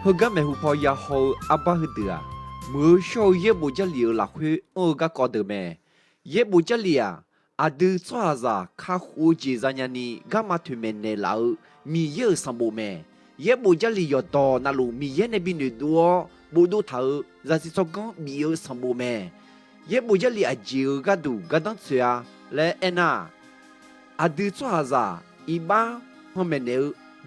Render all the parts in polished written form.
hơ gã mẹ hụp phò ya hầu abba hư tựa mưa show ye bù cha liu là khuê gã có được mẹ ye bù cha lia adu xoa ra khá khu chỉ ra nhà ni gã mà thuê mẹ nè lão mi ye sam bù mẹ ye bù cha liu to na lu mi ye ne bin được đua bù đu thở ra si so con mi ye sam bù mẹ ye bù cha lia chiu gã du gã đón xia lẽ ena adu xoa ra iba hôm mẹ nè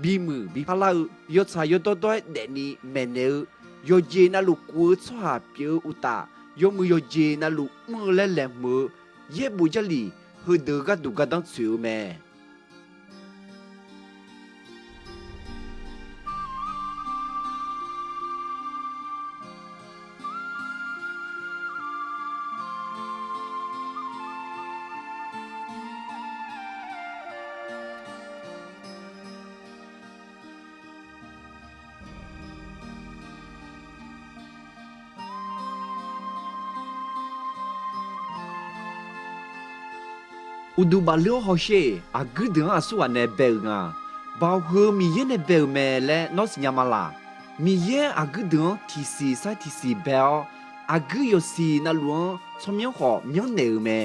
bi mư bi pha lau yo cha yo to to de ni mẹ nè yo je na lu ku choa piu uta yo mu yo je na lu mu le le mu ye bu ja li hu de ga du ga dang chu me udu ba leo ho she a gu de a su ne be nga ba hu mi ye ne be me le no si nya la mi ye a gu de ti si sa ti si be a gu yo si na luo chom yo ho myo ne me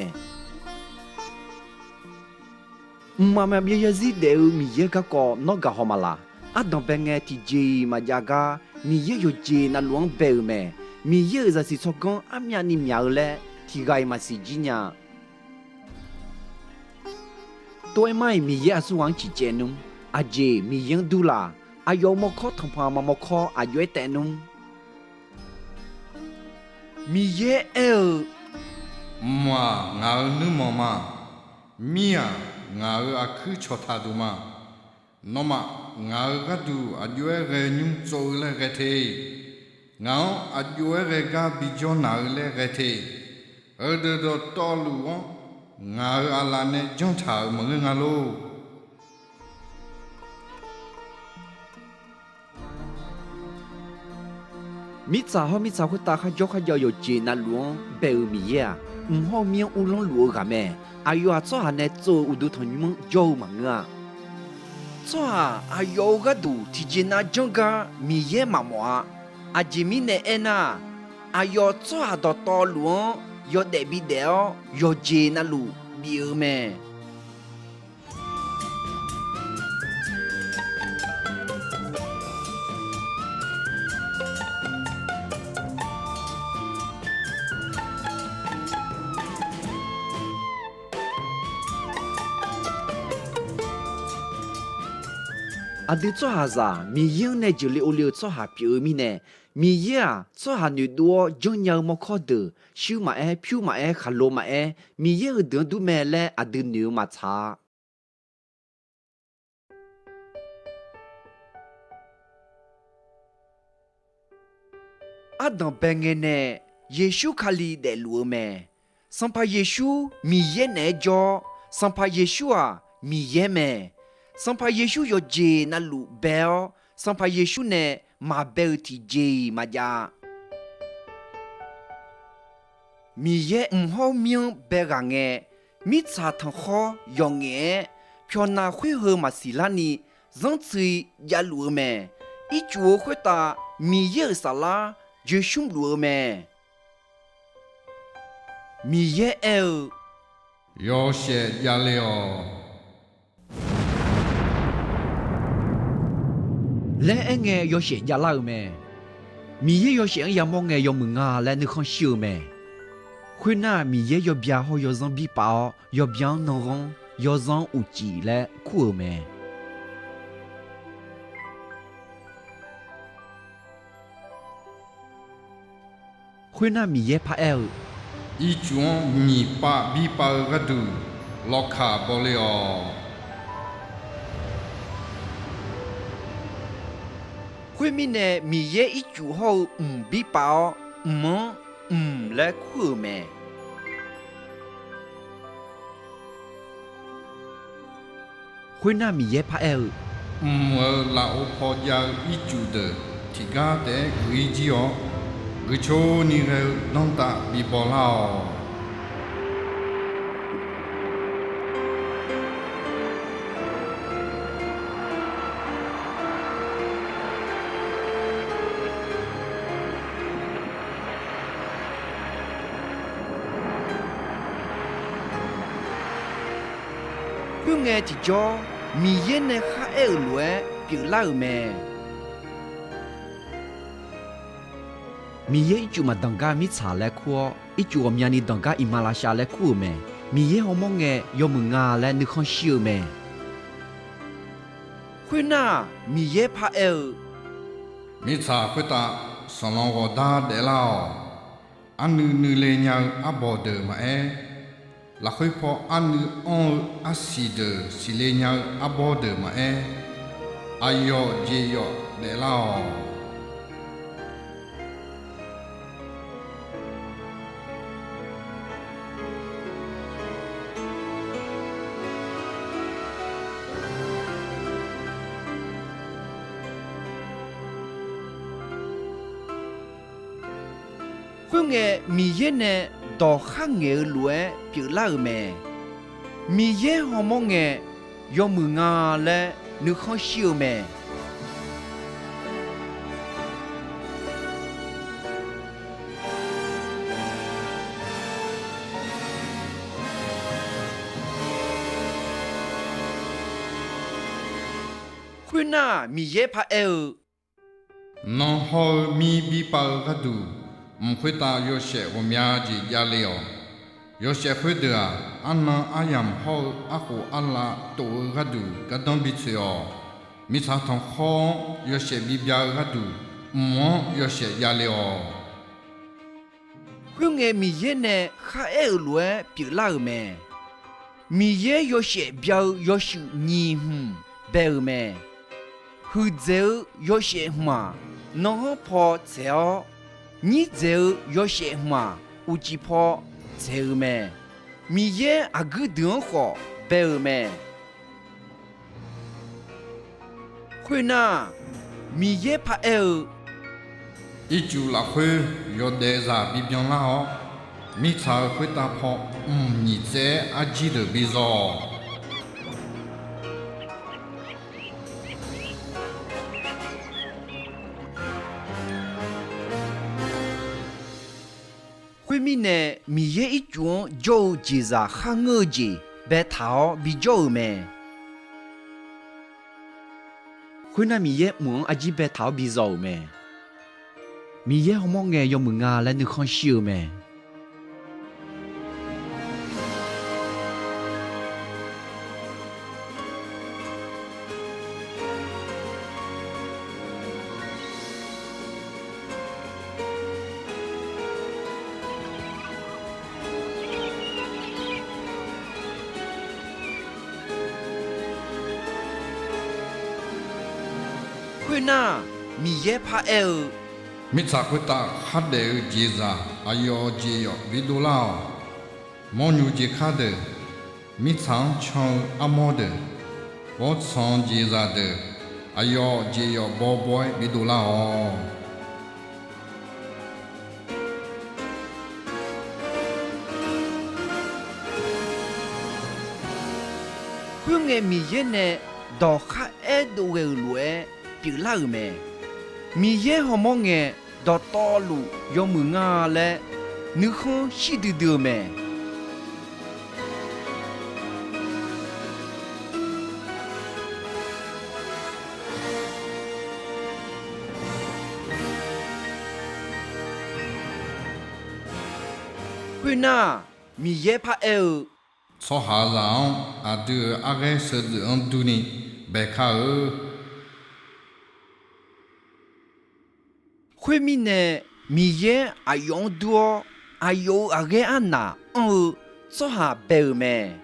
ma ma bi ye zi de mi ye ka ko no ga ho la a don be nge ti ji ma ja ga mi ye yo ji na luo be me mi ye za si so gon a mya ni mya le ti ga ma si ji nya tôi mai mi ye su wang chi che nung a je mi yang du la a yo mo kho thong pa ma mo kho a yue te nung mi ye ma nga nu mo ma mia nga a khu cho tha du ma no ma nga ga du a yue ge nyum zo le ge the nga a yue ge ga bi jo na le ge the de do to lu wo nga ala ne jong cha mo nga lo mi cha khu ta kha jo kha yo je na luo be mi ye ho mi u long luo ga me a yo a cho ha ne zo u du thong nyum jo ma nga cho a yo ga du ti je na jong ga mi ye ma mo a je mi ne ena a yo cho ha do to luo yo de bi de yo je na lu bi me adu cho ha za mi yin ne ju li u liu cho ha piu mi ne mi ye cho ha nu duo jong nyao mo kho de shu ma e phu ma e khalo ma e mi ye de du me le adu nu ma cha adam benge ne yeshu khali de lu me sampa yeshu mi ye ne jo sampa yeshu a mi ye me sampa yeshu yo je na lu bel sampa yeshu ne ma bel ti je ma ja mi ye ho mian be ga nge mi cha thang kho yo nge pyo na hui he ma si la ni zang chi ya lu me i chu hui ta mi ye sa la je shum lu me mi ye yo she ya le o lẽ nghe yo xie ya lao mẹ mi ye yo xie ya mo nghe yo mừng à lẽ nữ không siêu mẹ khuyên na mi ye yo bia ho yo zong bi bao yo bien non rong yo zong u chi lẽ khu mẹ khuyên na mi ye pa i chuan ni pa bi pa ga du lo kha bo le o khuyên mi nè mi ye ít chủ hậu bi bao mong lẽ khu mẹ khuyên na mi ye pa la o po ya i chu de ti ga de gui ji o gu cho ni re non ta bi bo la o 会眼的叫米耶呢哈埃罗比拉咩？米耶就嘛当家米查来哭，一就我们你当家伊马拉夏来哭咩？米耶好么个要么牙来你看笑咩？会那米耶怕埃。米查会打上浪我打得了，安尼来娘阿伯的嘛la khoi po anu on aside si le nya abode ma ayo je yo de lao 会眼米耶呢到哈眼路比拉咩？米耶好么眼要么牙来你看笑咩？会那米耶怕埃。non ho mi bi pa ga du khoi ta yo she wo mya ji ya le yo she khoi de anna ayam ho a khu alla to ga du ga don bi che yo mi sa thong kho yo she bi bya ga du mo yo she ya le 会眼米耶呢哈埃路比拉咩？米耶要些标要是你白咩？会走要些嘛？侬跑走，你走要些嘛？有几跑走咩？米耶阿个等好白咩？会那米耶怕埃。一就拉回有得啥比别啦米查会打破你在阿记的比较会面呢米耶一种就记着很恶心白头比较咩？会那米耶蒙阿记白头比较咩？米耶好么个要么牙来你看笑咩？会那米耶怕埃。米查会打哈的节啥哎呦节哟比多啦毛牛节卡的米查唱阿毛的我唱节啥的哎呦节哟宝宝比多啦会眼米耶呢到哈埃都会路比拉咩？米耶好么个到道路要么牙来，你看西的的咩？会那米耶怕埃。错下让阿对阿个是人都呢白卡会面呢米耶阿用多阿有阿个安娜做下白咩？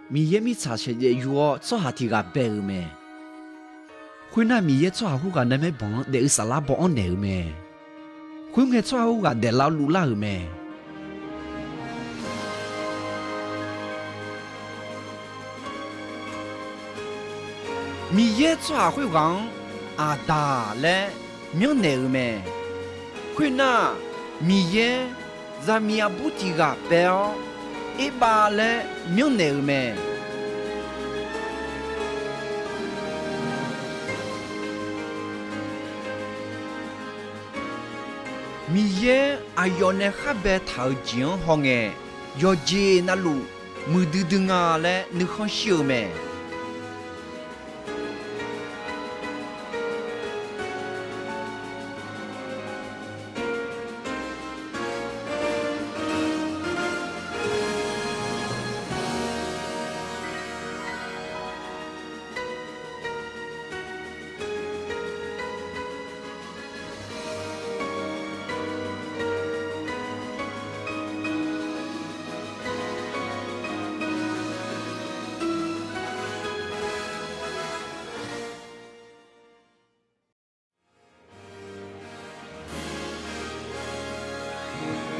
米耶米查些的药做下提个白咩？会那米耶做下户个那么帮的沙拉帮安牛咩？会个做下户个的老路拉咩？米耶做下会讲阿达嘞苗牛咩？会那米耶在米亚不提个白一把嘞苗牛咩？米耶阿要呢哈白头前行诶，要接那路，没得等啊嘞，你看笑没？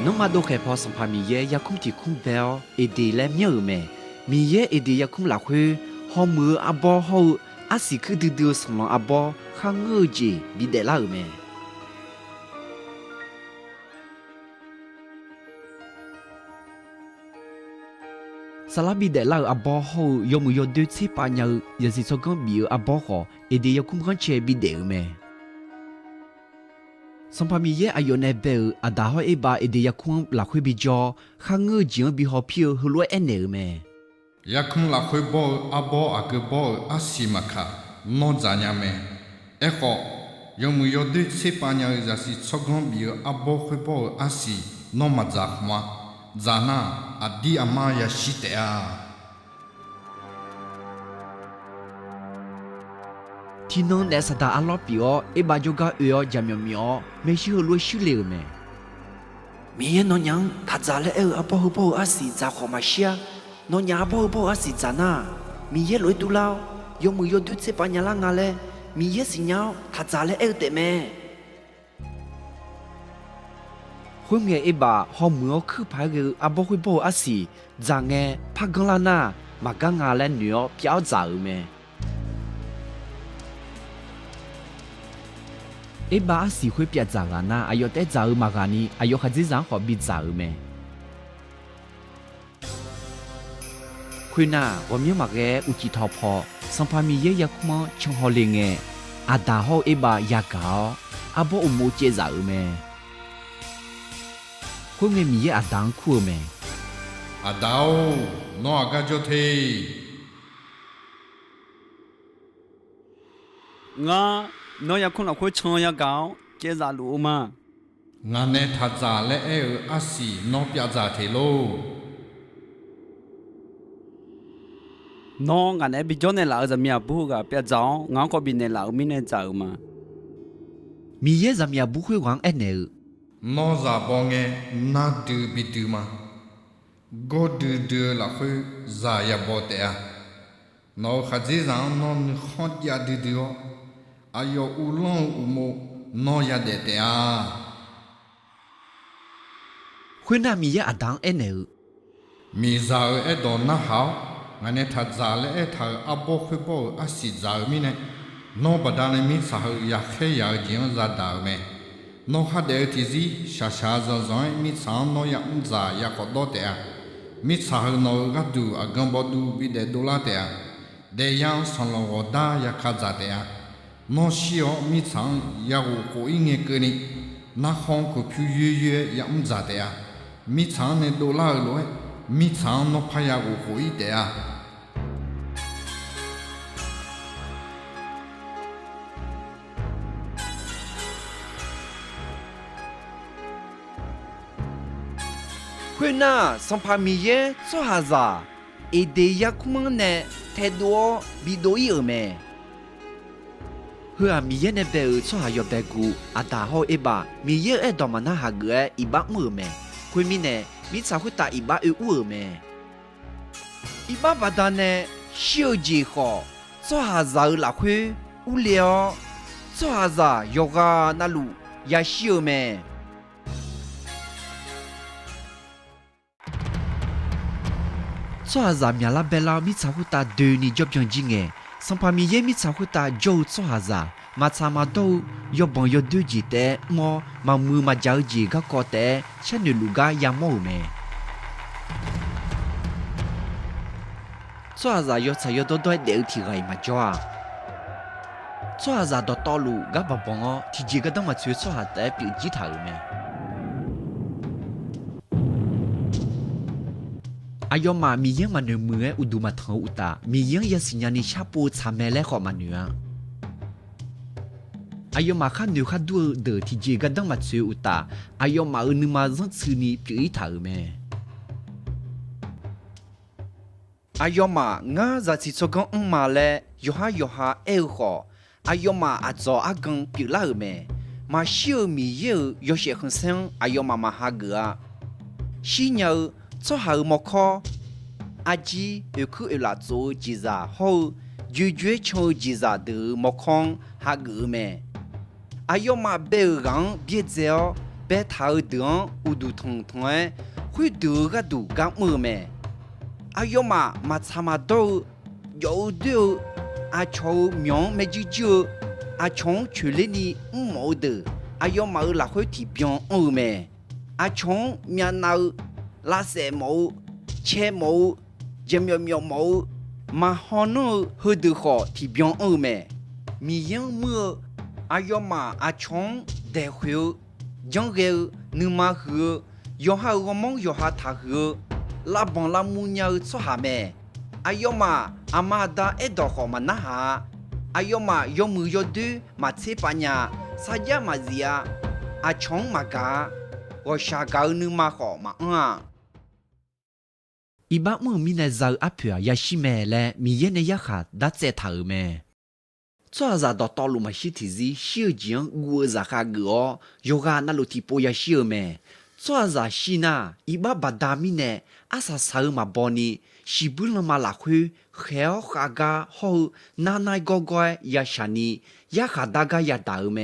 侬嘛都害怕生怕米耶也空提空标，一地来妙没？米耶一地也空拉回，好มือ阿伯好，阿是去丢丢上浪阿伯，看我姐比得拉没？Salah bidai lau abah ho yo mu yo de ci pa nya ya si so kon bi abah ho e de yo kum kan che bidai me Som pa mi ye ayo ne be ada ho e ba e de ya kum la khwe bi jo kha nge jing bi ho phio hu lo e ne me Yakum la khoi bo abo agbo asimaka no zanyame. Eko yomu yode sepanya zasi chogon bi abo khoi bo asi no mazakma. Zana adi amaya shitea. Ti non le sa da alo pio e ba jo ga yo jamyo myo me shi ho lo shi le me Mi ye no nyang ta za le e abo ho bo asi za kho ma shia no nya abo ho bo asi za na mi ye lo tu lao yo mu yo du tse pa nya la nga le mi ye si nyao ta za le e te me Hôm ngày ấy bà họ mua khử phải cái abo huy bộ asi rằng nghe phát gan la na mà gan ngà lên nữa béo già mẹ ấy bà asi huy béo già na ayo té già mà gani ayo khát dĩ dàng họ bị già mẹ Khi na 我们嘛个有几套破，上旁边也kuma trong họ liền nghe, à đã họ ấy bà ya cao, abo umu chế già mẹ Hôm nay mi à đang khua mẹ. Adao no agajo the. Nga nó ya không là khối chọn ya gạo chế giả lũ mà. Ngane thaza le e asi no piaza the lo. Nó ngã này bị cho nên là ở nhà bố cả bây giờ ngã có bị nên là ở mình nên giờ mà. Mi ye zamia bu khoi wang ene. No za bonge na du bituma. Go du la khu za ya botea. No khazi za no khot ya du ayo ulon umo no ya de tea. Khoi na mi ye adang ene. Mi za e don na hao. Ngane tha za le e tha abo khu bo asi za mi ne. No badane mi sa ya khe ya jin za da me. No ha de tizi sha za zoi mi sa no ya za ya ko do te a mi sa no ga du a gam bo du bi de do la te a de yang son lo da ya kha za te a no shi o mi sa ya wo ko i nge ke ni na hong ko pyu ye ya za te a mi sa ne do la lo mi sa no pha ya wo ko i te a Khoi na sampa mi ye so haza. E de ya kuma ne te do bi do i me. Hua mi ye ne be so ha yo be gu ada ho e ba mi ye e do mana ha ge i ba mu me. Khoi mi ne mi sa khoi ta i ba e u me. I ba ba da ne xiu ji ho. So haza la khoi u liao. So haza yoga na lu ya xiu me. So haza mi ala bela mi cha ta de ni job jang jinge sampa mi ye mi cha ta jo so haza ma cha ma do yo bon yo de ji te mo ma mu ma ja ji ga ko te chen ni lu ga ya mo me So haza yo cha yo do do de ti ga ma jo a So haza do to lu ga ba bon o ti ji ga da ma chue so ha te pi ji tha me อายอมามียังมันเมืออุดุมาทางอุตามียังยาสิญญาณิชาปูชาเมเลขอมันเนื้ออายอมาขันดูขัดดูเดอที่เจกันดังมาเจออุตาอายอมาอึนมาจังซื้อนี่ปีถาเมอายอมางาจะสิสกังมาเลยอฮาเอลขออายอมาอาจออากังปีลาเมมาเชื่อมีเยอะยอเชขันเซงอายอมาหาเกอชิญาจะหาหมอกคออาจีคือเอลาโจจิซาฮูยูชงจิซาเดอหมอกคงหาเกอเมอายอมาเบรังเบียเจอเบทาเดงอุดุทงทงคุยดูกะดูกังมือเมอายอมาทำมาดู有的阿乔苗没记住，阿乔处理你冇的，阿要冇拉回提边欧咩？阿乔面闹拉些冇，车冇，一秒冇，嘛可能好得好提边欧咩？咪样么？阿要嘛阿乔得回，将个你嘛去，要下我梦要下他去，拉帮拉木鸟做下咩？อายอมาอามาดาเอดอขอมานะฮะอายอมายอมือยอดูมาเทปัญญาสายามาเสียอาชงมากาวชากานึมาขอมาอีบ้ามือมีในใจอภิยาชิเมเลมีเยนยาขาดดัดเจถาเมจ้าจะดอตอลุมาชิติซีเชื่อจีงกัวจะขาเกอโยกานาลุทิโปยาเชื่อเมจ้าจะชินาอีบ้าบดามิเนอาซาสาวมาบอนีชิบุลมาลาคุเขียวขากาหูนานายกอกอยาชานียาขาดากายาดาวเม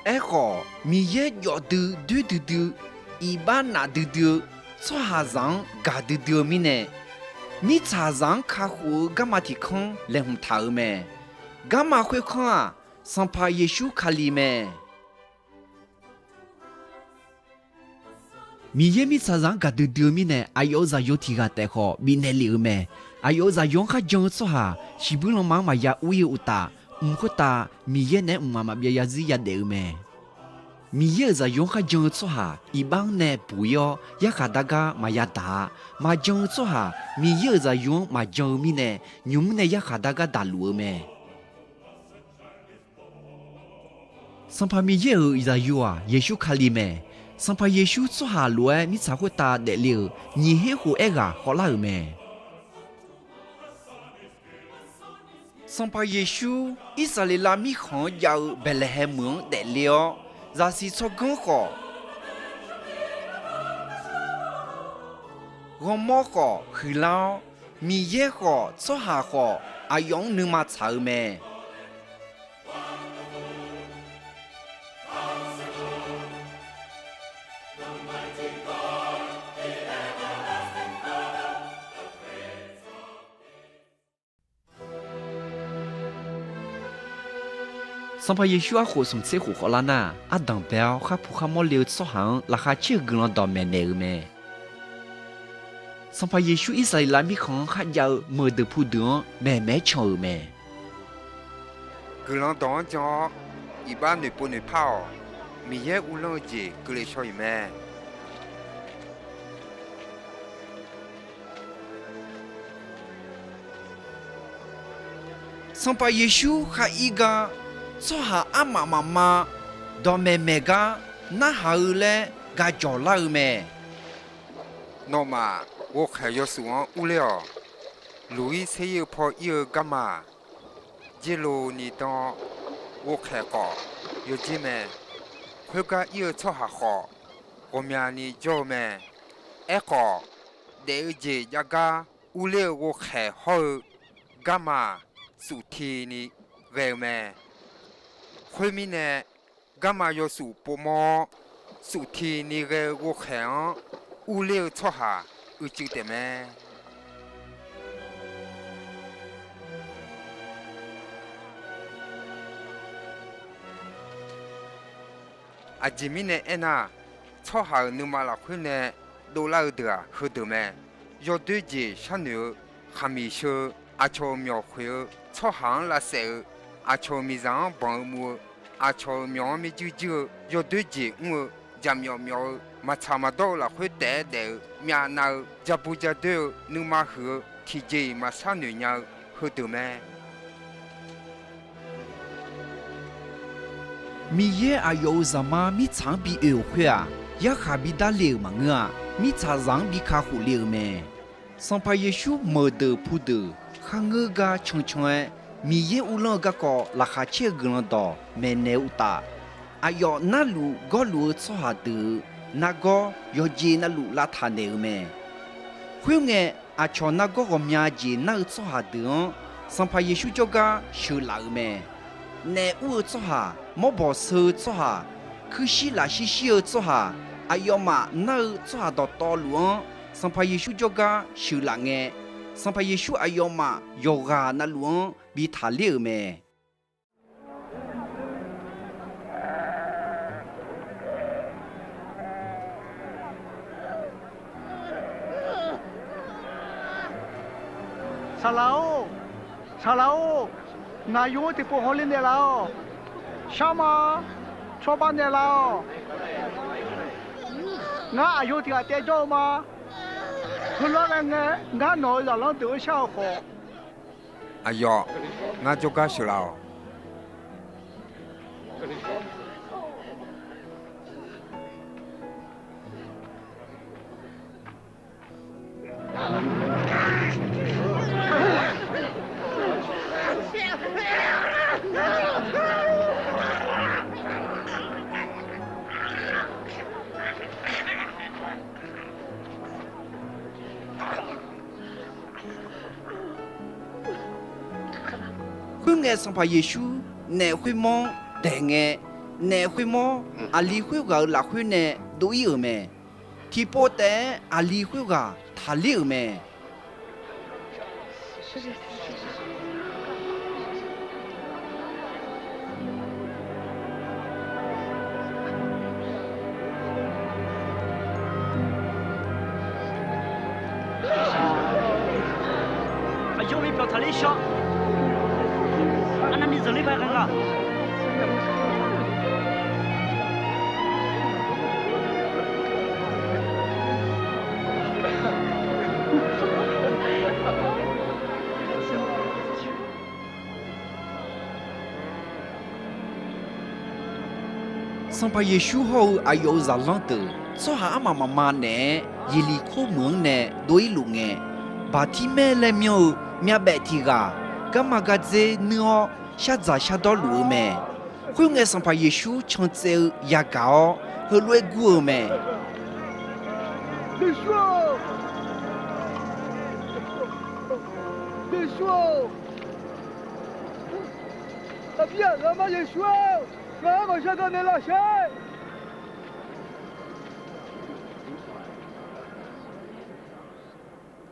เอ้ขอมีเยอะยอดูอีบ้านนาดูช่วหาจังกาดูมิเนมีชาจังข้าหูกามาที่คงเล่มท้าเมกามาคุยคงสัมภาเยซูคาลีเมมีเยมีชาจังกาดูมิเนอายุจะยุติกาแต่ขอมิเนลิเมอายุจะยงข้าจงช่วหาชิบุลมังมายาอุยอุตาก็ตามีเยเนมาเบียาซิยาเดอเมมีเยอะจะยงข้าจงชัวหาอีบางเนปุยอยากขาดกามายาดามาจงชัวหามีเยอะจะยงมาจงมีเนยุมเนอยากขาดกาดาลัวเมสัมภามีเยอะจะยัวเยซูคาลีเมสัมภาเยซูชัวหาลัวมีสาวตาเดลิวยี่เฮหูเอกาขอลาเมสัมภาเยซูอิสราเอลมีของยาวเบลเฮเมืองเดลิวจะสิชกงขอรมขอคือเรามีเย่ขอชหาขออายองนึงมาชาวเมสัมภาเยชูอาโคสมเสหูขอลานาอาดังเบลข้าผู้ข้ามอเลียวสหังราคาเชื่อกลันดอมเมเนอเมสัมภาเยชูอิสราเอลมีของข้ายาวเมื่อเดือผู้เดือแม่ชอเมกลันดอนจออีบ้านหนึ่งปุ่นหนึ่งเผามีเยอะอุลงเจกเลยชอยแม่สัมภาเยชูข้าอีกาสหาอามาดอมเมกาน่าหาเลกาจอลาเมนอมา我开要是往无聊路易才有跑有干嘛一路你当我开过有几门快个有操下好我们你叫们一个第一一个无聊我开好干嘛数天你为么后面呢干嘛要数不么数天你个我开无聊操下有就得咩阿吉米呢？哎呐，操下你妈老快呢？都拉的和的们，要对接相牛还没修，阿乔描绘操行拉塞，阿乔没上帮木，阿乔描没就要对接我。家苗苗马查马到了会带的，面那家不家的努马和体检马三女娘和的们。米耶阿有什么米长比二会啊？也哈比达流嘛啊？米查上比卡胡流咩？上怕耶稣没得不得，哈我个穷穷哎，米耶乌啷个个拉哈切个啷到没奈乌达。阿要那路个路错下的，那个要接那路拉他那个咩？会眼阿瞧那个个面接那个错下的，上怕耶稣叫个修拉个咩？那乌错下，莫把手错下，可惜拉西西尔错下，阿要嘛那错下到道路，上怕耶稣叫个修拉眼，上怕耶稣阿要嘛要个那路比他溜咩？查老，那用的不好的了，什么错办的了？那有的带着吗？后来呢，那老让都小伙。哎哟，我就该修了。会眼上怕耶稣，那会么？但眼那会么？阿里会个拉会呢都有咩？提波的阿里会个他有咩？阿有没表他的小？那你这里白人啊？上怕耶稣后阿有热浪的，做下阿妈妈妈呢，伊里口门呢都一路呢，把提咩来苗苗白提个，干嘛个子呢？下早下到路咩？会眼上怕耶稣抢走牙膏和软骨咩？别说，别说，啊别，俺妈也说，俺好像到那老乡。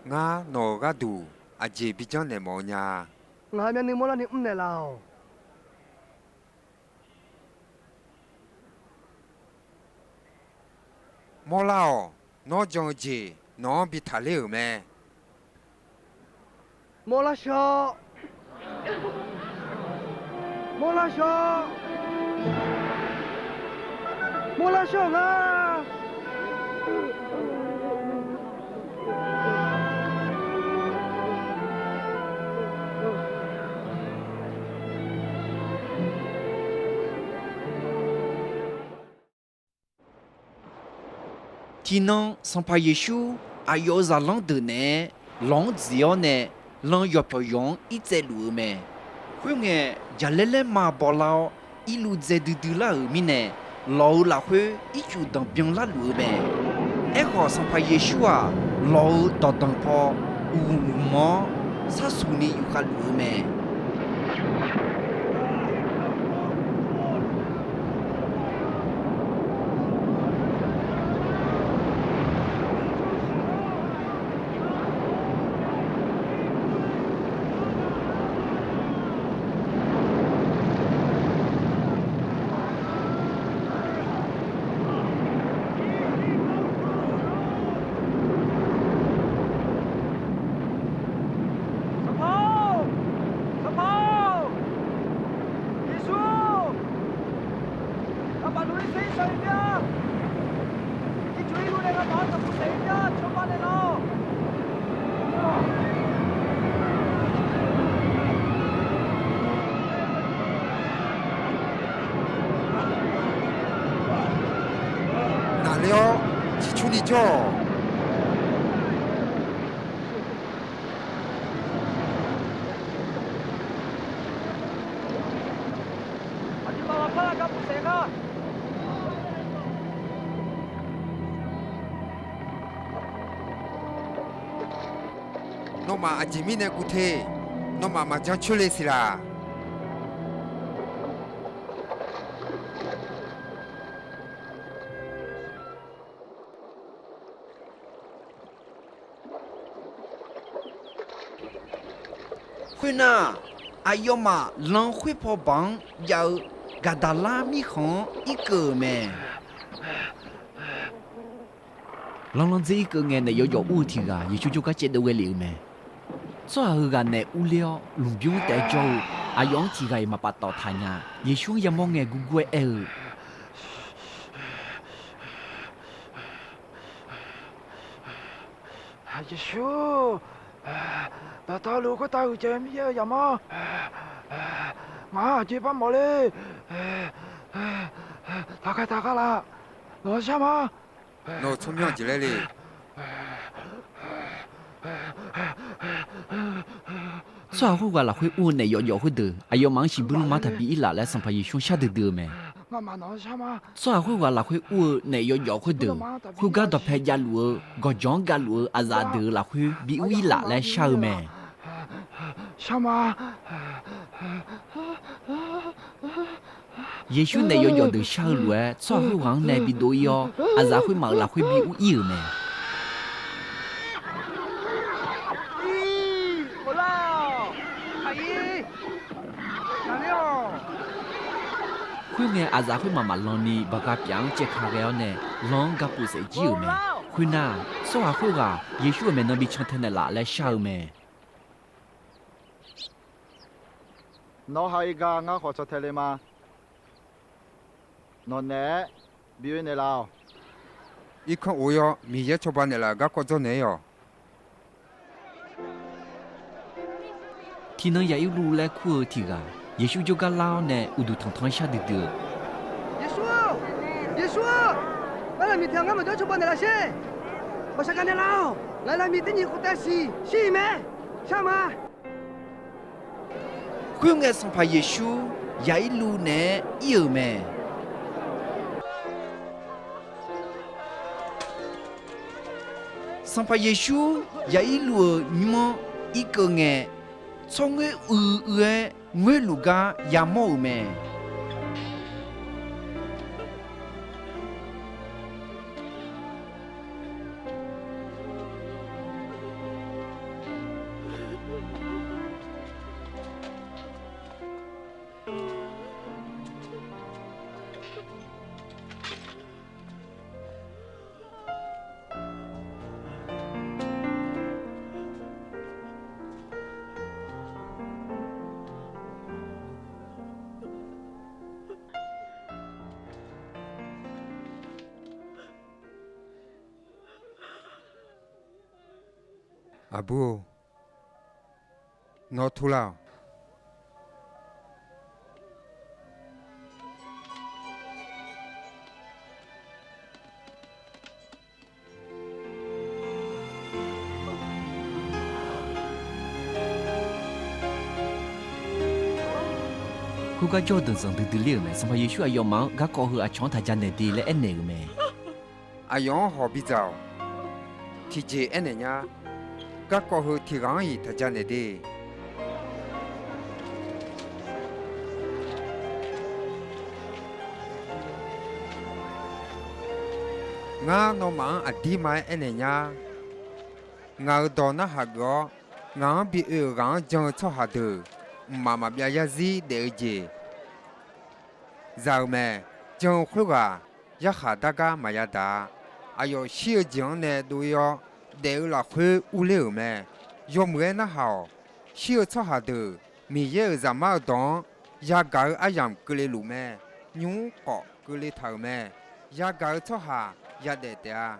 我哪个读阿姐比较难么呀？俺们你莫让你唔来了。莫老，我讲姐，我比他溜咩？莫拉小，莫拉小，莫拉小啊！天能上怕耶稣阿有热浪的呢，浪只要呢，浪要不用一直路咩？会眼家来来马包老一路在嘟嘟啦后面呢，老啦会一直当兵啦路咩？哎好上怕耶稣啊，老到当跑乌毛，啥时候呢有个路咩？哪了？去处理叫。诺玛阿吉米呢？古特，诺玛马将出来是啦。会呐，哎呦嘛，人会跑帮要嘎达拉米行一个咩？人这一个眼呢有问题啊，也就个接到个了咩？做好个呢无聊，路边带走，阿样子个嘛把到他呀，也想也望眼古怪哎。耶稣，大路個大隻咩呀嘛？我接翻冇咧，大家啦，攞下嘛？喏，聪明起来嘞。做好个啦会问呢要会的，哎呦忙是不如马他比伊拉来上班也想下得得咩？我嘛攞下嘛？做好个啦会问呢要会的，会个到拍家路，个装家路阿咋的啦会比伊拉来下咩？下嘛？也许呢要的下路哎，做好行呢比多要，阿咋会忙啦会比伊咩？好啦，阿姨，哪里哦？会呢阿咋会妈妈让你把个饼接开个呢，让个不是只有咩？会呐，说话会个，也许我们能比成天的啦来下咩？我係㗎，我學咗睇你嘛。我呢，表你啦。一看我哟，明天出班的了，个过做呢哟。天能也有路来苦提个，也许就个老呢，有都堂堂下得得。耶稣，来明天我们就出班的了先。我想干的了，来明天你回答是没？什么？会眼上怕耶稣，也一路呢有咩？上怕耶稣，也一路你们一个眼，从个我路个也冇咩？阿布，我吐了。佢個腳凳上得得了咩？上怕耶穌要忙，個過去阿搶他家內地來安尼個咩？阿陽何必走？提起安尼呀，個過去提講伊他家內地。我no忙阿弟買安尼呀，我到那下個，我比我將錯下頭。妈妈别也是得劲，然后呢，将回个也下大家嘛也大，哎呦，小将呢都要得了回屋里面，要么那好，小草下头，没有什么动，也搞阿样个里路面，牛角个里头面，也搞草下也得的，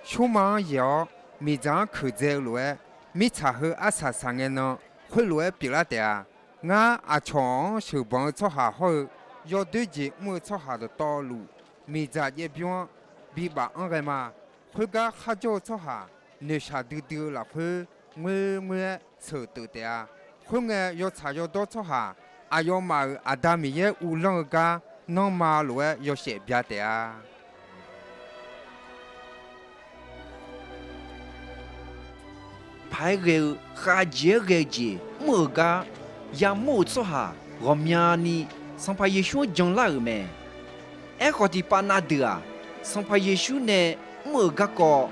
出门要每张口罩来，每查后23个呢，会来别了的。我从手帮做下后，要对接我做下的道路，每家一边比把个嘛，会个黑椒做下，你下丢了会我手丢的，会个要查要多做下，要买大米也无论个，弄马路要写别的。排个哈杰个杰，么个也么做下，我明年上派耶稣将来没？哎，个地巴那的啊，上派耶稣呢么个个，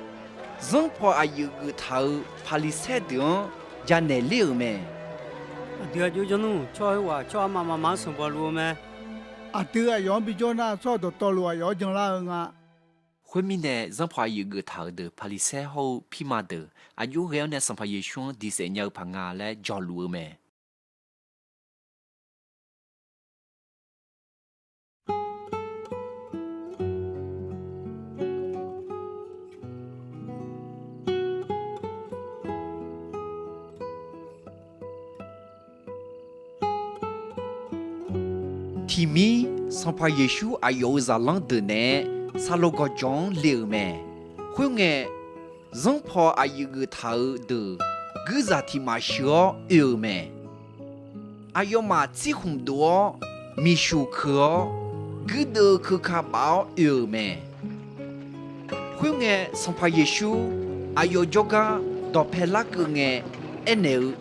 人破有个头，帕里塞的，也难了没？对，就这种，叫我叫妈生活路没？对啊，要比较那做的道路啊，要将来啊。后面呢，人破有个头的，帕里塞后匹马的，有个呢上派耶稣第三年旁啊来交路没？提米上派耶稣有在浪的呢，沙罗个讲了没？后面人破有个头的，个在提马小有没？有嘛几红多，米树科，个的可卡包有没？后面上派耶稣有这个到佩拉个呢，no。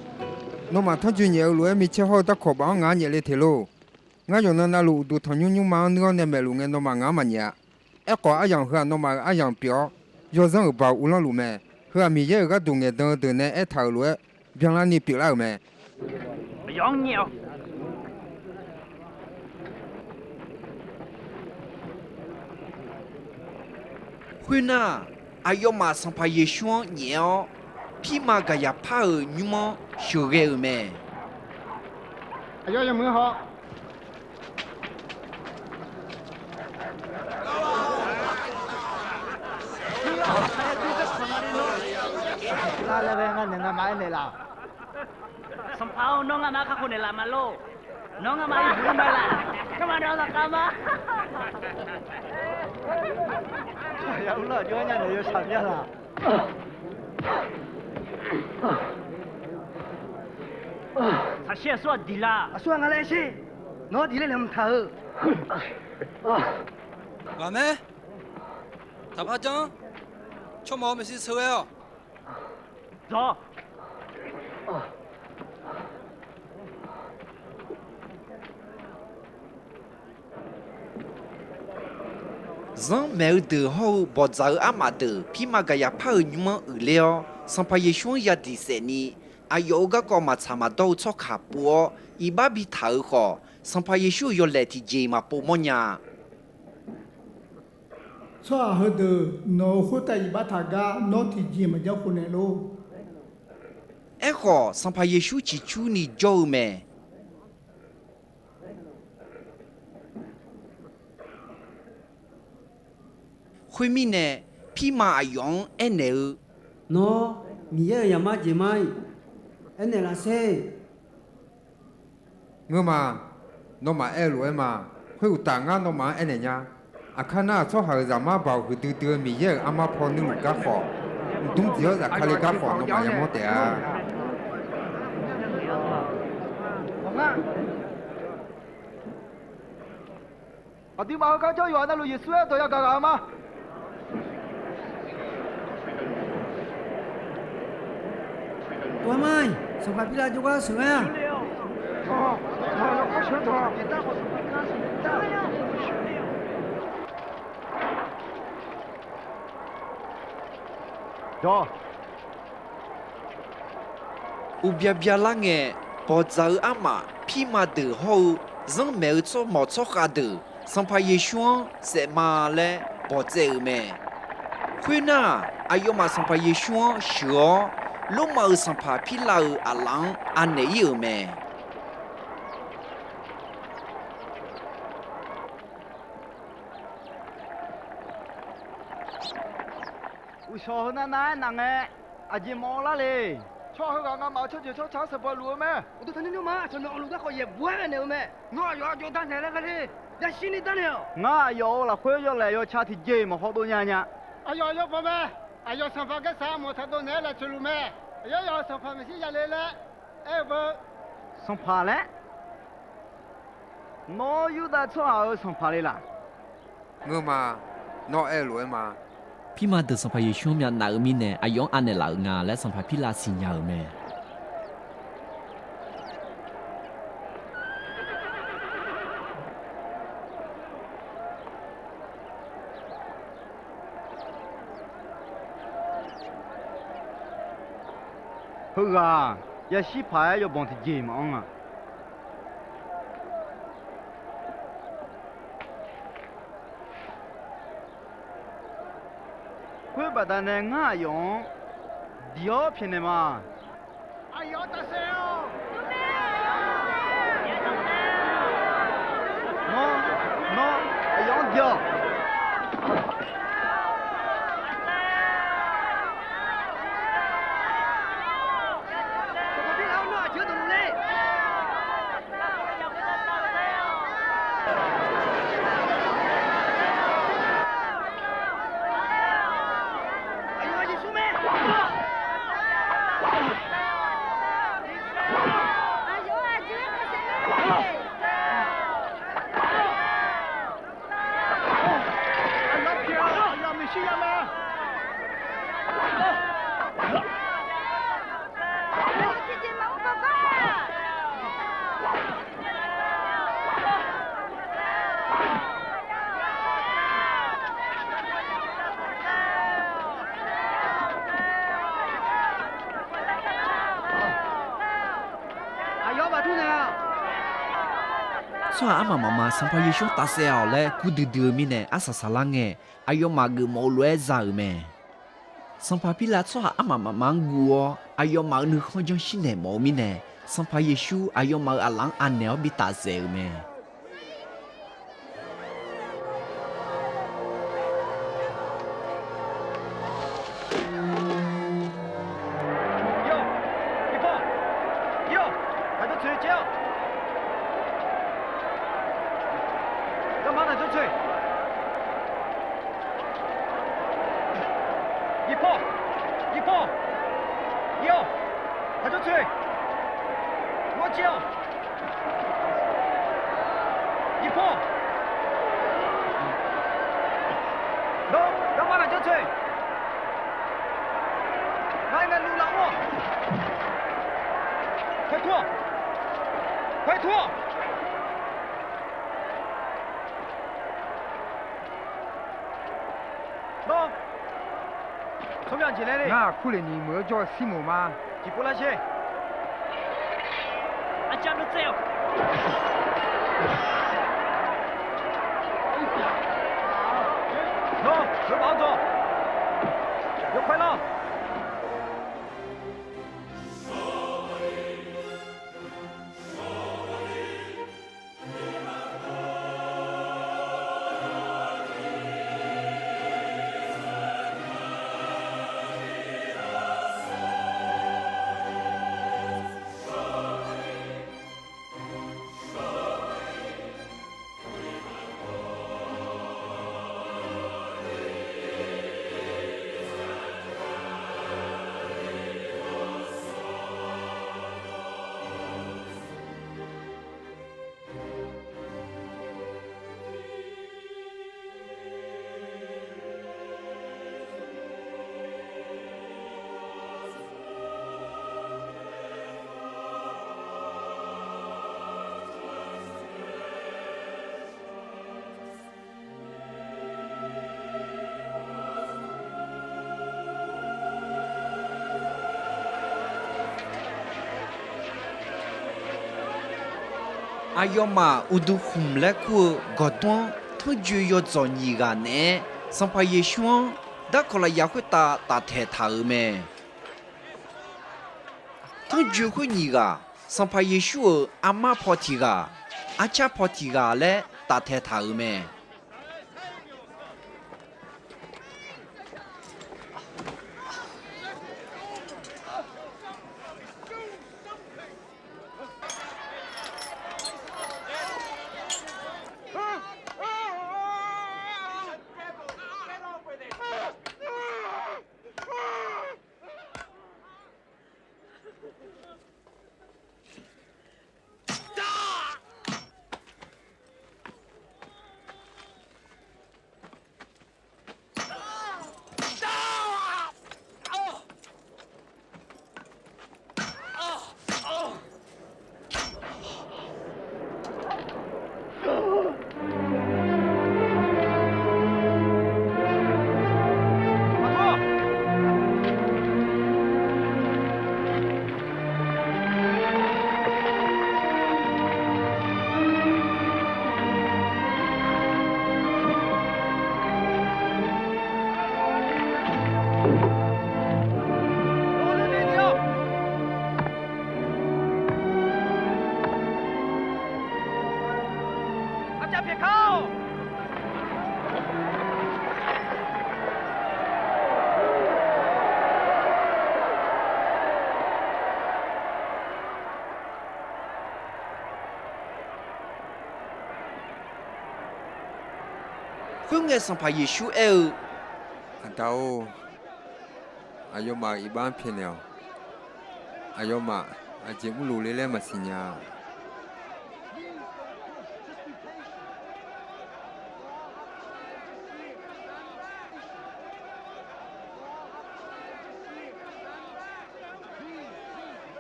那么他就年路没切好，他可帮俺年来铁路。我用那路都同样忙，那那马路那嘛俺嘛年，个样和那嘛样标，要人包无论路没，和米一个东西等那头路，别让你别了没。养鸟。会呢，要马上把耶稣鸟，皮马个也怕你们小个没？要也蛮好。那那边俺那买来了。สมภารน้องอามาข้าคนในลามาโลน้องอามาอยู่ไม่ละข้ามาเราสักการมาอย่าอุล่ะย้อนยันอยู่สั่นยันล่ะ他先说ดีละ说俺来些，我地里两头。老妹，大巴掌，吃毛没事吃哦。走。人没得好，不走阿妈的，皮马个也怕你们了，上怕也想也第三年，有个嘛差嘛都做卡波，一把比头好，上怕也想要来提节嘛不么呀？错好的，侬或者一把他家，侬提起嘛叫可能咯。好，上怕也想去处理做没？后面呢，皮马用no。喏，米也也嘛姐妹，俺那啦些。我嘛，那嘛爱路嘛，会有大俺那嘛爱那呀。看那做好咱们包个丢米也阿妈泡你路个好，东只要在卡里个好，那嘛也没得啊。啲馬交州話那路耶穌喺度有㗎嘛？喂妹，上快啲啦，做個什麼呀？我想他。走。有别别啦个，不走阿妈，皮马的好，人没有做冇做下的，上怕也想什么嘞，不走没？会呐，有嘛上怕也想学，路冇上怕皮老阿郎阿内有没？我小奶奶那个阿姐毛了嘞，小孩刚刚毛出去出超市跑路没？我都看见你妈，从那路上好也不爱那个没，我要就当奶奶个嘞，在心里当了。我有了，回要来要吃的鸡嘛，好多年呢。哎呀，要不没？哎呀，上班个啥么？他都来了走路没？哎呀，上班没现在来了，哎不，上爬了。哪有的车还上爬的啦？我嘛，哪爱路嘛？ พี่มาเดินสัมภาระช่วงมีนาอุมินเนอายองอันเนลางาและสัมภาระพิลาสิญญาเม好啊，也洗牌要帮他鸡嘛啊。 会把它那俺用第二片的嘛。哎呀，大师哦！喏，用掉。这个别老拿就懂嘞。ส่วนอามาสัมภาระช่วงตาเสียวและกูดื้อมีเนอาสาสลังเงอายองมาเกมอลวยซาเมสัมภาระพิลาส่วนอามางัวอายองมาหนึ่งคนจังชินเนมอมีเนสัมภาระชูอายองมาอลังอันเนอบิตาเซเม 俺苦了你没叫西姆吗？你过来些。阿江都走。喏，有帮助，有快乐。 อายอมาอุดุขุมและกูกอดตัวทั้งจูยอจอนีกันเนสัมภาระช่วงดักคนละยาคุตาเทถาเมทั้งจูคุนีกาสัมภาระช่วอามาพอทีกาอาชาพอทีกาและตาเทถาเม会爱上怕耶稣哦。阿刀，阿要嘛一般偏了，阿要嘛阿节目录了嘛是呀。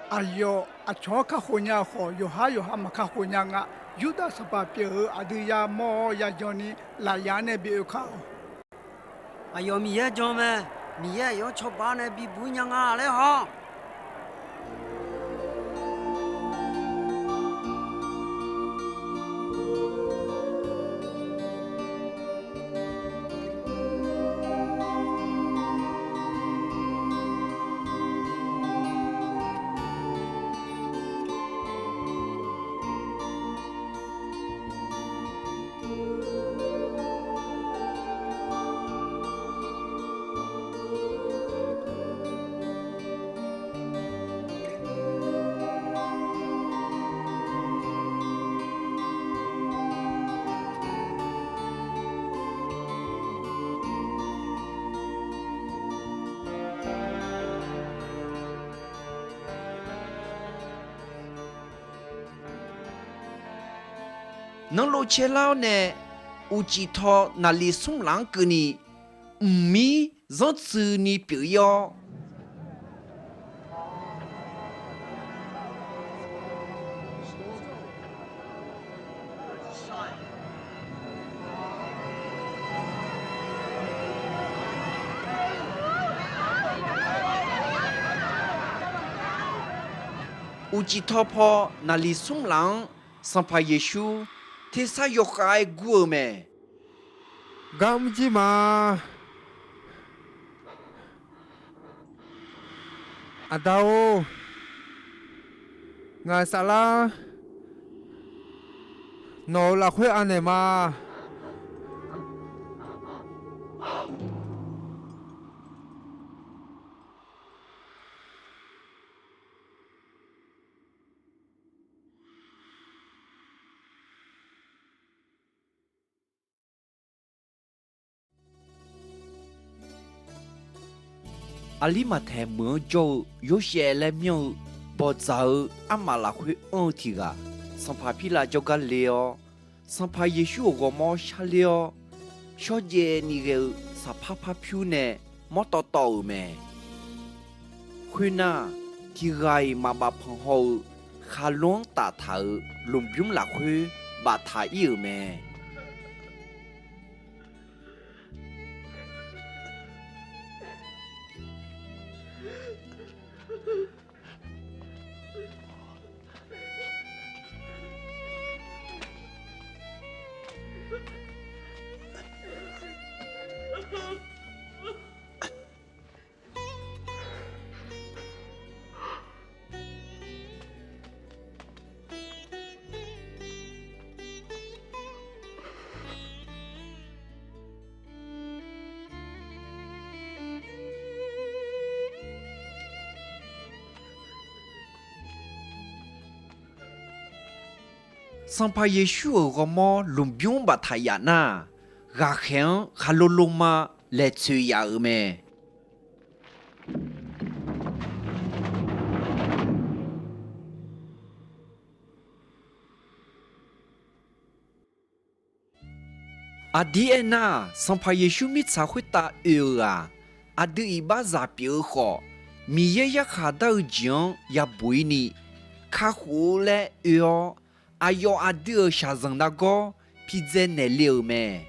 哎呦，阿乔卡胡娘好，有哈嘛卡胡娘啊，有的是把别个阿对呀毛呀叫你来呀那别卡。哎呦，米也叫咩？米也要吃饱呢，比不娘啊来好。能路切老呢，有几套那里送人给你，唔咪让子你表扬。有几套破那里送人，上怕耶稣。thế sao yo khai gua me gam ji ma adao nga sala no la khwe ane ma ali mà thèm mưa châu yo xe lại miêu bỏ giờ ama là khui thì gà sang pha phi là cho gà leo sang pha Giêsu gò mò xa leo cho dê ni gel sa pha phiu nè mò to mè khui na thì gai mà bà phong hậu khá luống tạ thở lùm biếm là khui bà thả yêu mè sang pa Giêsu gò mò lùm biếng bà thả ya na gà khéo khá lô lô mà lệ chơi ya mè Adiena sang pa Giêsu mít sa khuyết ta yêu à adu iba za biểu khó mi ye ya khá đau giang ya bùi ni khá hú lệ yêu ayo adu sha zang da go pizze ne liu me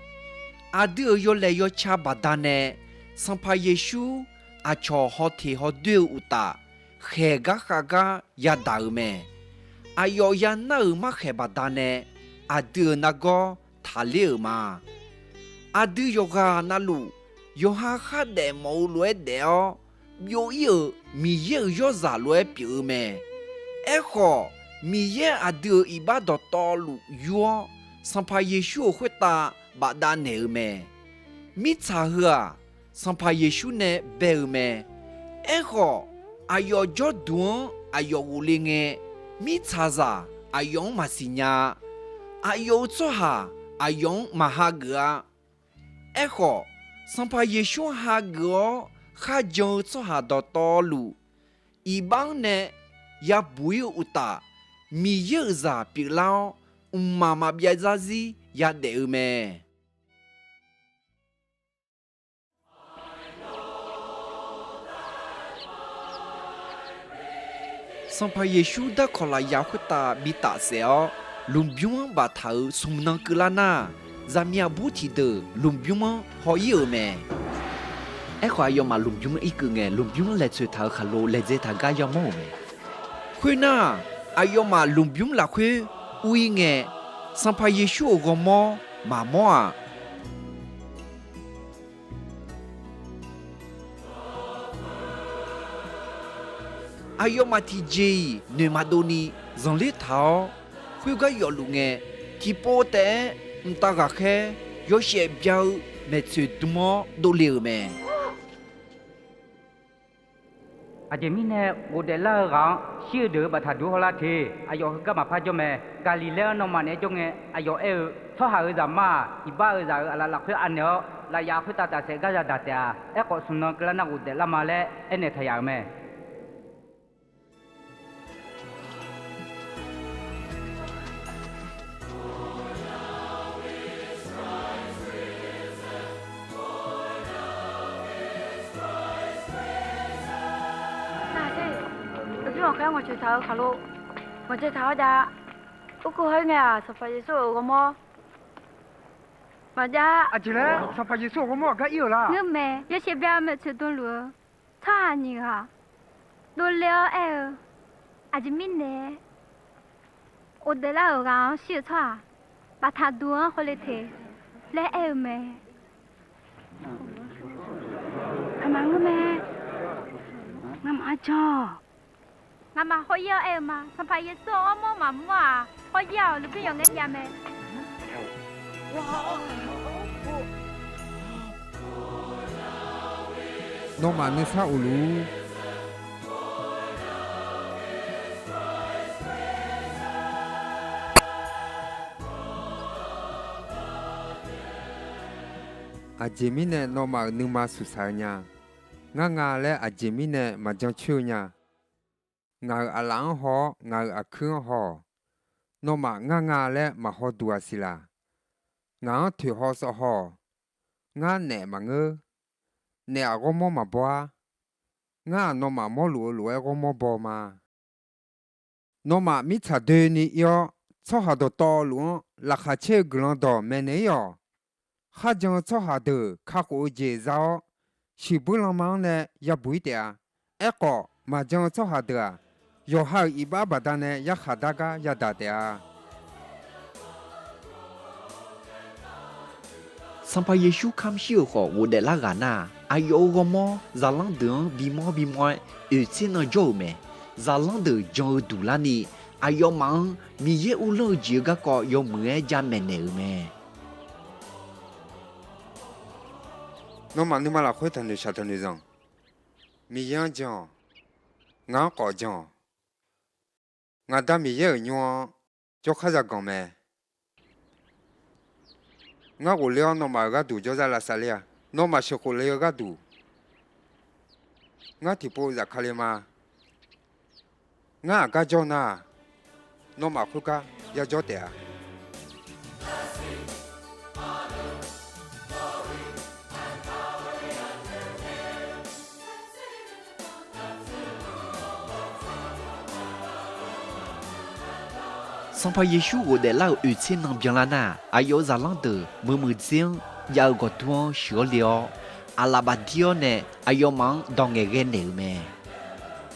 adu yo le yo cha badane sang pa Giêsu a cho ho thi ho du uta khe ga ya da me ayo ya na ma khe badane adu na go tha liu ma adu yo ga na lu yo ha kha de mo lue de o yo yo mi ye yo za lue piu me e kho mi ye adu iba do to lu yo sang pa Giêsu khuyết ta ba da ne me mi cha hua sang pa Giêsu ne be me e kho ayo jo duan ayo wulinge mi cha za ayong masinya ayo cho ha ayong mahaga 哎好，上怕耶稣哈个哈将做下到道路，一帮呢也不有有大，米有啥别老，妈妈别咋子也得咩。上怕耶稣的可来也会打比打少，龙兵把头送那个啦那。Zamia buti de lumbiuma ho yo me. E kwa yo ma lumbiuma iku nge lumbiuma le tsu ta khalo le je ta ga yo mo me. Khuna ayo ma lumbium la khu ui nge sampa yeshu go mo ma mo a. Ayo ma ti je ne ma doni zon le ta khu ga yo lu nge ti po te ta ga khe yo she biao me tsu tu mo do le me a je mi ne go de la ga shi de ba tha du ho la the ayo ga ma pha jo me galileo no ma ne jo nge ayo e tho ha za ma i ba za ala la khwe an yo la ya khwe ta ta se ga ya da ta e ko sun no kla na go de la ma le e ne tha ya me我去头卡路，我去头家，不过去呀，十八耶稣个么？我家。啊，这嘞，十八耶稣个么个有啦？我没，有些边没吃多路，差你哈，多了哎，啊就明呢，我得了个小差，把他多回来提，来哎没？干嘛个没？干嘛着？Mama hoyo Emma, sampai yeso omo mama, hoyo lu piyo ngenya me. No ma ne sa ulu. Ajemine no ma numa susanya. Nga le ajemine ma jong chunya. Ngài à lãng họ, ngài à khương họ, nó mà ngà lẽ mà họ đùa xí là, ngà thử họ sợ họ, ngà nè mà ngơ, nè à gom mà bòa, ngà nó mà mò lúa gom bò mà, nó mà mít chả đời ní yo, cho hà đồ to luôn, là khá chế gương đồ mẹ nè yo, khá chẳng cho hà đồ khá cố dễ dạo, chỉ bù lòng mang nè ya bùi tè, eko mà chẳng cho hà đồ yo ha iba badane ya khadaga ya dadea sampai yesu kam shiu ho wo de la gana ayo go mo zalang de bi mo e tin no jo me zalang de jo du la ni ayo mang mi ye u lo ji ga ko yo mwe ja me ne me no ma ni ma la khwe tan de sha tan de zang mi yang jong nga ko jong ngà đam mi ye nhua cho khá ra gom mẹ ngà cổ leo nó mà gà đủ cho ra là sao lia nó mà sửa cổ leo gà đủ ngà thì bộ ra khá lên mà ngà gà cho na nó mà khu gà ya cho tè sampai yesu wo de lao yu chen nang biang la na ayo za lang de mu jiang ya go tuo shuo liao ala ba dio ne ayo mang dong nge ge ne me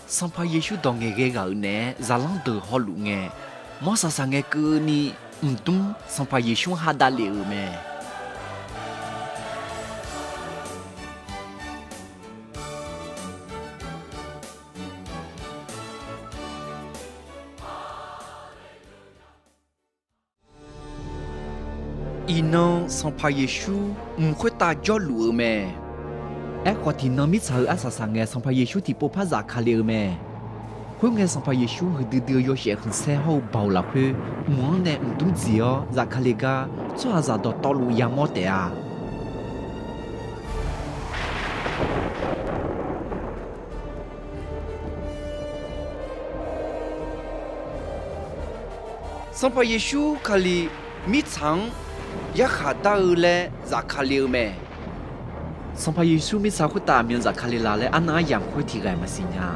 sampai yesu dong nge ge ga ne za lang de ho lu nge mo sa nge ku ni tung sampai yesu ha da liu me Ino sampai Yesu mkhwe ta jo lu me. E kwa ti no mi chau asa sange sampai Yesu ti po pha za khale me. Khwe nge sampai Yesu hu de yo she khn se ho bau la khwe mo ne tum zio za khale ga cho za do to lu ya mo te a. สัมพเยซูคาลีมิชังยะขาดาเลจากคาเลเมสัมพเยซูมิสาคุตาเมียนจากคาเลลาเลอันนายามคุยที่ไกมาสิญา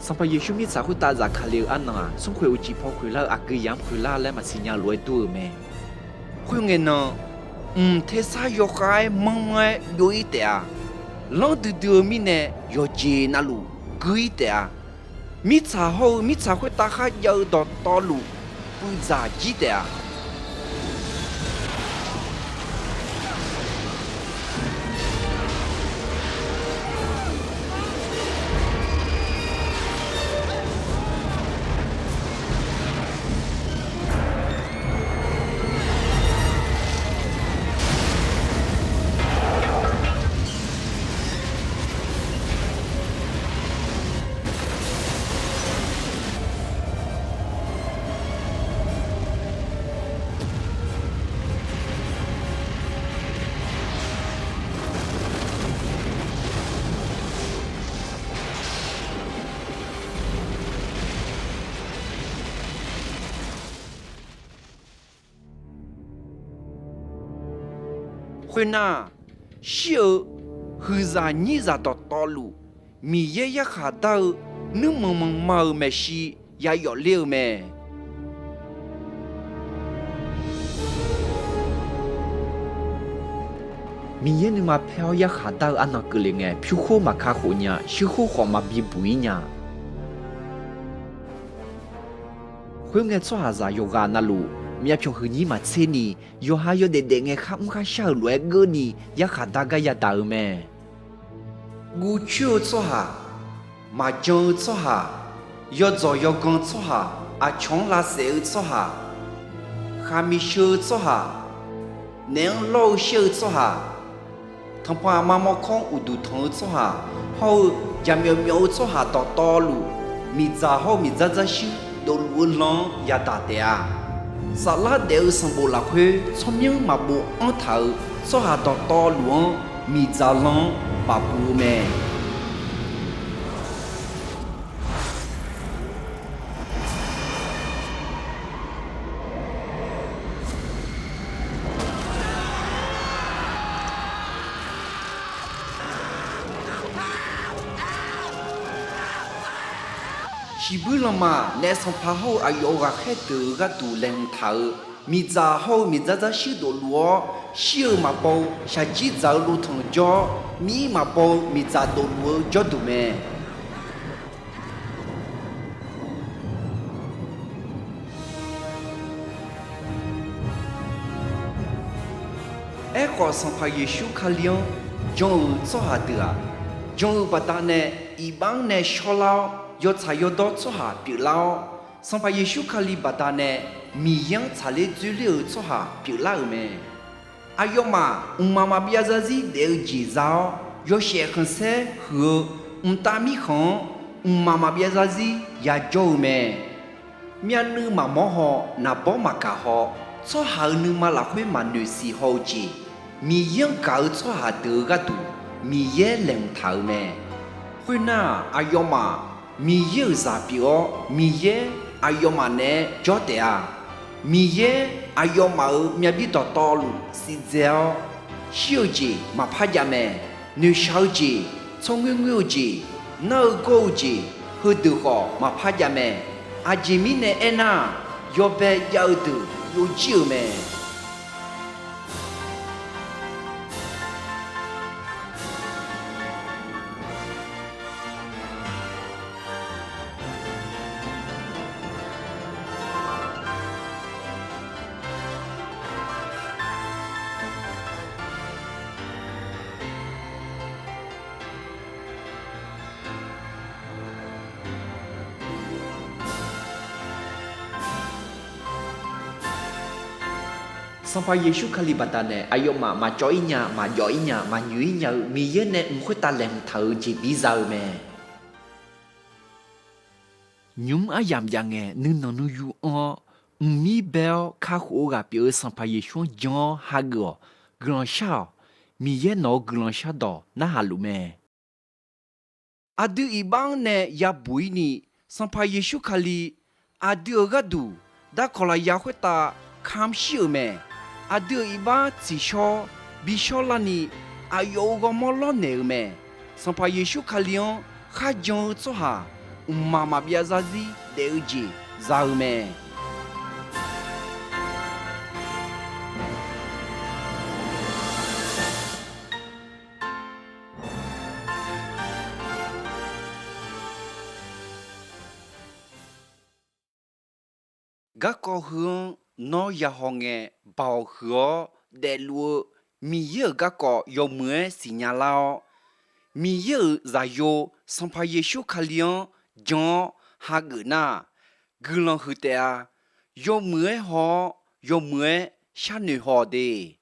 สัมพเยซูมิสาคุตาจากคาเลอันนาสงคุยอุจิพอคุยลาอักยามคุยลาและมาสิญารวยตัวเมคุยเงินเทสายกายมังไม่ดูอีเตะลองดูมิเนยเจนาลูกุยเตะมิชาโฮมิชาคุตาขายาวดอตอลูปุจาจีเตะคุยน่าเชื่อฮือจานี่จะต่อตอลูมีเยอะขาดาวนึกมึงมาเมชียาหยอเลี้ยวเมมีเยนึมาเพียวยาขาดาวอันนักเลงผิวโคมาคาโหญาชิโคขอมาบีบุยญาคุยเงินสวาจาโยกานาลูมีผิวหืนี้มาเซนีโยหายเด็กๆข้ามข้าเช่าลวยเกนี่ยาขาดากายาดาวแม่กูเชื่อชัวหามาเจอชัวหายอดจอยกงชัวหาอาชงลาเสือชัวหาขามีเชื่อชัวหาเนียงโลเชื่อชัวหาทั้งพามามคงอุดุทงชัวหาเขาจะมีชัวหาต่อลูมีจ่าเขามีจ่าชิโดนวุ่นล้องยาตาเตียสาระเดียวสมบูรณ์คุยชมยังมาบุอันเถาสหต่อหลวงมีจาลงปาปูเมชีบุลมาเนสพาหูอายุก็แค่ตัวก็ดูแรงเท้ามีจ่าหูมีจ่าชิดลัวชิวมาปูชาจิจ่าลูทงจ่อมีมาปูมีจ่าตัวลัวจ่อดูเมขอสัมภาเยซูคาเลียงจงสหเดือจงปัตตาเนอีบังเนชลาวยอดชายดอสหาปิลาวสัมภาเยซูคาลีปัตตาเนมียังชาเลจุเลียวสหาปิลาวเมอายุมามาบิอาซาซีเดลจีซาวยอเชคันเซหือตามิขงมาบิอาซาซียาโจเมมีอันนึมามอหอนาบอมากาหอสหานึมาละคุยมันดูสีหอจีมียังเก่าสหาเดือกดูมีเย่แหลงเท้าแม่คุยน่าอายุมามีเย่ซาปิโอมีเย่อายุมาเน่จอเตียมีเย่อายุมามีบิดต่อลูสิเจ้าชิวจีมาพายาแม่นิชาวจีชงเงือจีนาโกจีฮือดูขอมาพายาแม่อาจิมิเนเอน่ายอเบยาวดูยูจิวแม่สัมภาเยซูคาลิบัตาเนอายุมาจอยญามาย่อยญามายุยญามีเยเนคุตาแหลงเถอจีบิซาเมยุมอายามยังเงนึนนูยูอมีเบลคาโคกาเปียสัมภาเยซูจอฮากกรอนชามีเยนอกรอนชาดอนาฮาลุเมอาดูอีบังเนยาบุยนีสัมภาเยซูคาลีอาดูกาดู đã có là giáo hội ta khám siêu mẹ à đưa ý ba chỉ cho bị cho là ni à yêu gom lo nè mẹ xong phải Giêsu khalion khá giông cho hà mà bia ra gì để gì ra mẹ các con hướng nó ya họ nghe bảo hứa để lúa mi giờ các con yo mới xin nhà lao mi giờ ra yo xong phải Giêsu khalion John ha gửi na gửi lòng hư tệ yo mới họ yo mới xa nữ họ đi